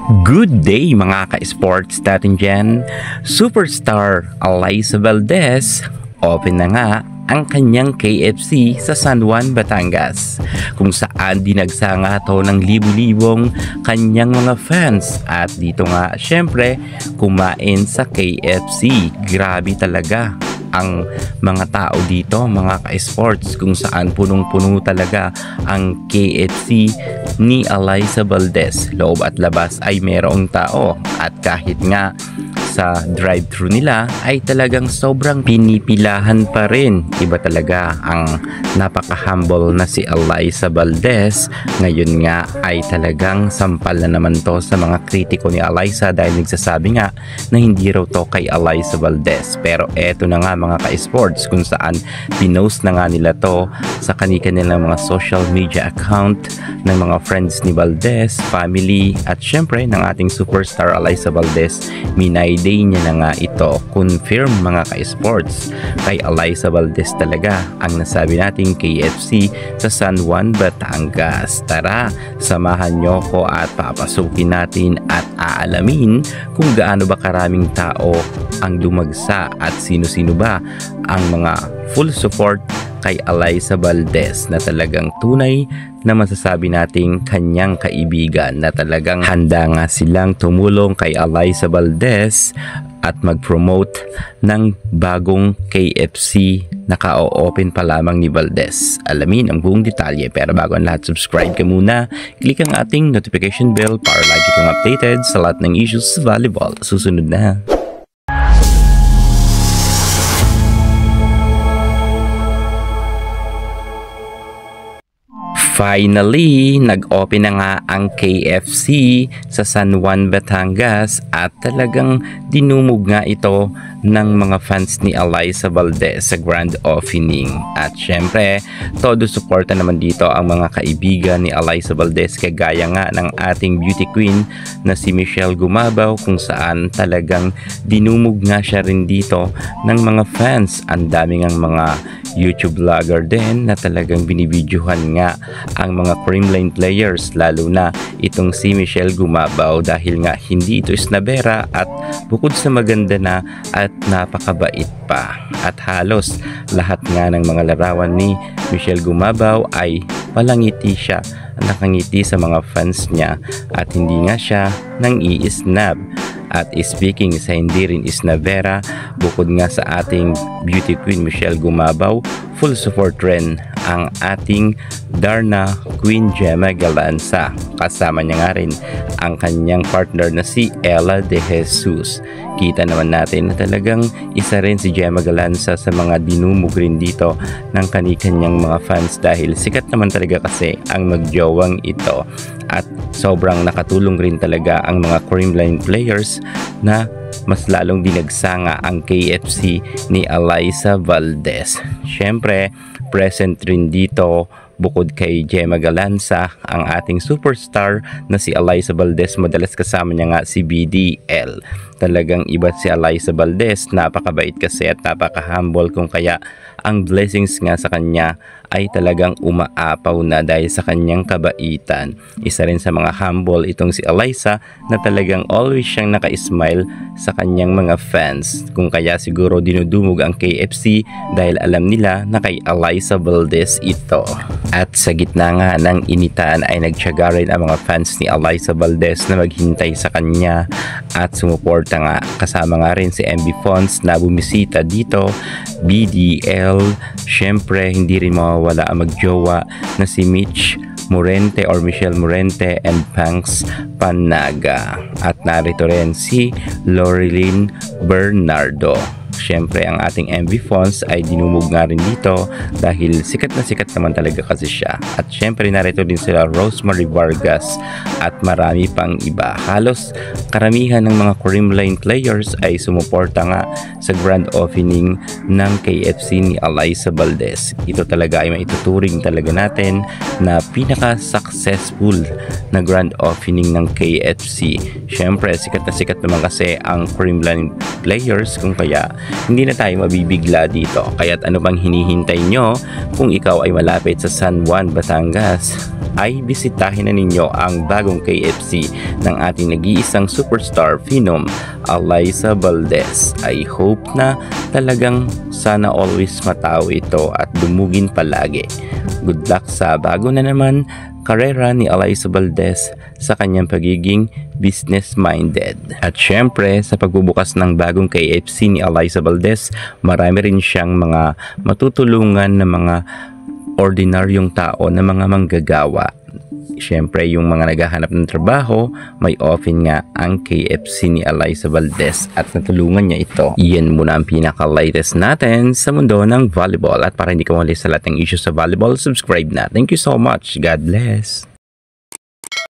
Good day mga ka-sports natin dyan. Superstar Alyssa Valdez, open na nga ang kanyang KFC sa San Juan, Batangas, kung saan dinagsanga to ng libu-libong kanyang mga fans. At dito nga syempre kumain sa KFC. Grabe talaga ang mga tao dito mga ka-sports, kung saan punong-puno talaga ang KFC ni Alyssa Valdez. Loob at labas ay mayroong tao, at kahit nga sa drive-thru nila ay talagang sobrang pinipilahan pa rin. Iba talaga ang napaka-humble na si Alyssa Valdez. Ngayon nga ay talagang sampal na naman to sa mga kritiko ni Alyssa, dahil nagsasabi nga na hindi raw to kay Alyssa Valdez. Pero eto na nga mga ka-sports, kung saan pinost na nga nila to sa kanilang mga social media account ng mga friends ni Valdez, family, at syempre ng ating superstar Alyssa Valdez. Minayday niya na nga ito. Confirm mga ka-sports, kay Alyssa Valdez talaga ang nasabi nating KFC sa San Juan, Batangas. Tara, samahan nyo ko at papasukin natin at aalamin kung gaano ba karaming tao ang dumagsa at sino-sino ba ang mga full support kay Alyssa Valdez, na talagang tunay na masasabi nating kanyang kaibigan, na talagang handa nga silang tumulong kay Alyssa Valdez at mag-promote ng bagong KFC na ka-open pa lamang ni Valdez. Alamin ang buong detalye, pero bago ang lahat, subscribe ka muna, click ang ating notification bell para lagi kang updated sa lahat ng issues sa volleyball. Susunod na. Finally, nag-open na nga ang KFC sa San Juan, Batangas, at talagang dinumog nga ito ng mga fans ni Alyssa Valdez sa grand opening. At syempre, todo suporta naman dito ang mga kaibigan ni Alyssa Valdez, kagaya nga ng ating beauty queen na si Michelle Gumabaw, kung saan talagang dinumog nga siya rin dito ng mga fans. Ang daming ang mga YouTube vlogger din na talagang binibidyohan nga ang mga Creamline players, lalo na itong si Michelle Gumabaw, dahil nga hindi ito isnabera at bukod sa maganda na at napakabait pa. At halos lahat nga ng mga larawan ni Michelle Gumabaw ay palangiti siya, nakangiti sa mga fans niya, at hindi nga siya nang i-snap. At speaking sa hindi rin isnabera, bukod nga sa ating beauty queen Michelle Gumabaw, full support rin ang ating Darna Queen Gemma Galanza. Kasama niya nga rin ang kanyang partner na si Ella De Jesus. Kita naman natin na talagang isa rin si Gemma Galanza sa mga dinumog rin dito ng kanyang mga fans, dahil sikat naman talaga kasi ang magjowang ito. At sobrang nakatulong rin talaga ang mga Creamline players na mas lalong dinagsanga ang KFC ni Alyssa Valdez. Syempre, present rin dito bukod kay Gemma Galanza ang ating superstar na si Alyssa Valdez. Madalas kasama niya nga si BDL. Talagang iba si Alyssa Valdez, napakabait kasi at napaka-humble, kung kaya ang blessings nga sa kanya ay talagang umaapaw na dahil sa kanyang kabaitan. Isa rin sa mga humble itong si Alyssa, na talagang always siyang naka-smile sa kanyang mga fans, kung kaya siguro dinudumog ang KFC dahil alam nila na kay Alyssa Valdez ito. At sa gitna nga ng initan ay nagtiyaga rin ang mga fans ni Alyssa Valdez na maghintay sa kanya at sumuporta nga. Kasama nga rin si MB Fonz na bumisita dito, BDL, syempre hindi rin mawawala ang magjowa na si Mitch Morente or Michelle Morente and Pangs Panaga. At narito rin si Loreline Bernardo. Syempre ang ating MV Fonz ay dinumog nga rin dito dahil sikat na sikat naman talaga kasi siya. At syempre narito din sila Rosemary Vargas at marami pang iba. Halos karamihan ng mga Creamline players ay sumuporta nga sa grand opening ng KFC ni Alyssa Valdez. Ito talaga ay maituturing talaga natin na pinaka-successful na grand opening ng KFC. Syempre sikat na sikat naman kasi ang Creamline players, kung kaya hindi na tayo mabibigla dito. Kaya't ano bang hinihintay nyo? Kung ikaw ay malapit sa San Juan, Batangas, ay bisitahin na ninyo ang bagong KFC ng ating nag-iisang superstar phenom, Alyssa Valdez. I hope na talagang sana always matao ito at dumugin palagi. Good luck sa bago na naman karera ni Alyssa Valdez sa kanyang pagiging business-minded. At syempre, sa pagbubukas ng bagong KFC ni Alyssa Valdez, marami rin siyang mga matutulungan na mga ordinaryong tao na mga manggagawa. Syempre, yung mga naghahanap ng trabaho, may open nga ang KFC ni Alyssa Valdez at natulungan niya ito. Iyan muna ang pinaka-latest natin sa mundo ng volleyball. At para hindi ka mali sa lahat ng issues sa volleyball, subscribe na. Thank you so much. God bless.